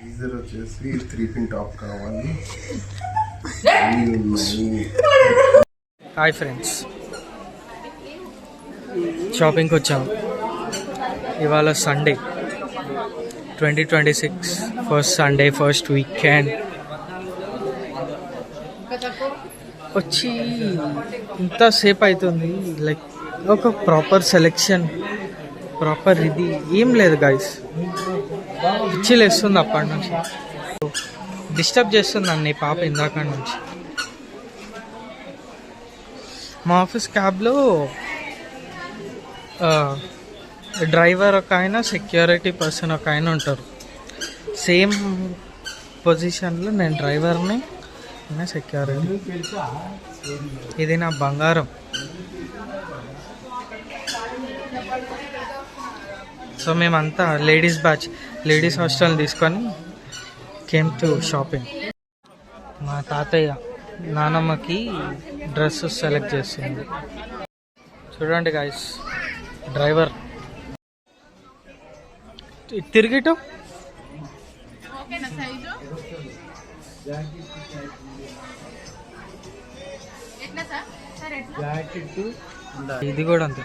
Geyser వచ్చేసి 3 pin top కావాలి. Hi friends, షాపింగ్కి వచ్చాము. ఇవాళ Sunday 2026 first Sunday, first weekend. వచ్చి ఇంతసేపు అవుతుంది, లైక్ ఒక ప్రాపర్ సెలెక్షన్, ప్రాపర్ ఇది ఏం లేదు గైస్. పిచ్చిలేస్తుంది అప్పటి నుంచి, డిస్టర్బ్ చేస్తుంది అన్న ఈ పాప ఇందాక నుంచి. మా ఆఫీస్ క్యాబ్లో డ్రైవర్ ఒక ఆయన, సెక్యూరిటీ పర్సన్ ఒక ఆయన ఉంటారు. సేమ్ పొజిషన్లో నేను డ్రైవర్ని, నేను సెక్యూరిటీ. ఇది నా బంగారం. సో మేమంతా లేడీస్ బ్యాచ్, లేడీస్ హాస్టల్ తీసుకొని కేమ్ టు షాపింగ్. మా తాతయ్య నానమ్మకి డ్రెస్ సెలెక్ట్ చేస్తుంది. చూడండి గాయస్, డ్రైవర్ తిరిగిటు ఇది కూడా అంతే.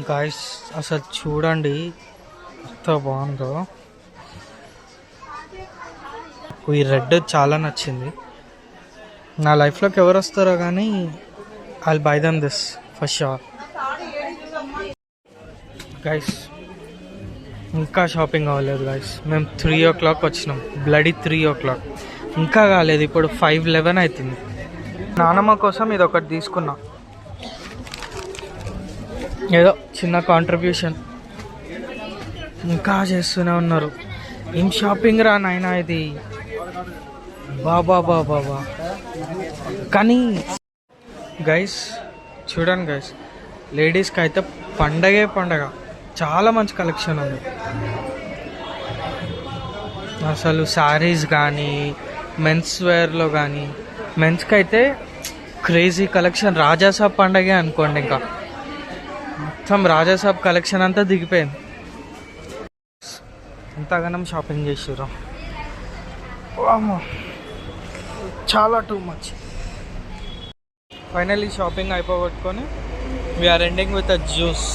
గాయస్ అసలు చూడండి ఎంత బాగుందో. ఈ రెడ్ చాలా నచ్చింది. నా లైఫ్లోకి ఎవరు వస్తారో కానీ I'll by them this for sure. Guys ఇంకా షాపింగ్ అవ్వలేదు గైస్. మేము 3 o'clock వచ్చినాం, బ్లడీ 3 o'clock, ఇంకా కాలేదు. ఇప్పుడు 5:11 అవుతుంది. నానమ్మ కోసం ఇది ఒకటి తీసుకున్నా, ఏదో చిన్న కాంట్రిబ్యూషన్. ఇంకా చేస్తూనే ఉన్నారు. ఏం షాపింగ్ రా నాయనా ఇది, బాబా బాబా బాబా. కానీ గైస్ చూడండి గైస్, లేడీస్కి అయితే పండగే పండగ. చాలా మంచి కలెక్షన్ ఉంది అసలు. శారీస్ కానీ, మెన్స్ వేర్లో కానీ, మెన్స్కి అయితే క్రేజీ కలెక్షన్. రాజాసాబ్ పండగే అనుకోండి, ఇంకా మొత్తం రాజాసాబ్ కలెక్షన్ అంతా దిగిపోయింది. ఎంతగానం షాపింగ్ చేసిర్రు, చాలా టూ మచ్. ఫైనల్లీ షాపింగ్ అయిపోగొట్టుకొని we're ending with a juice.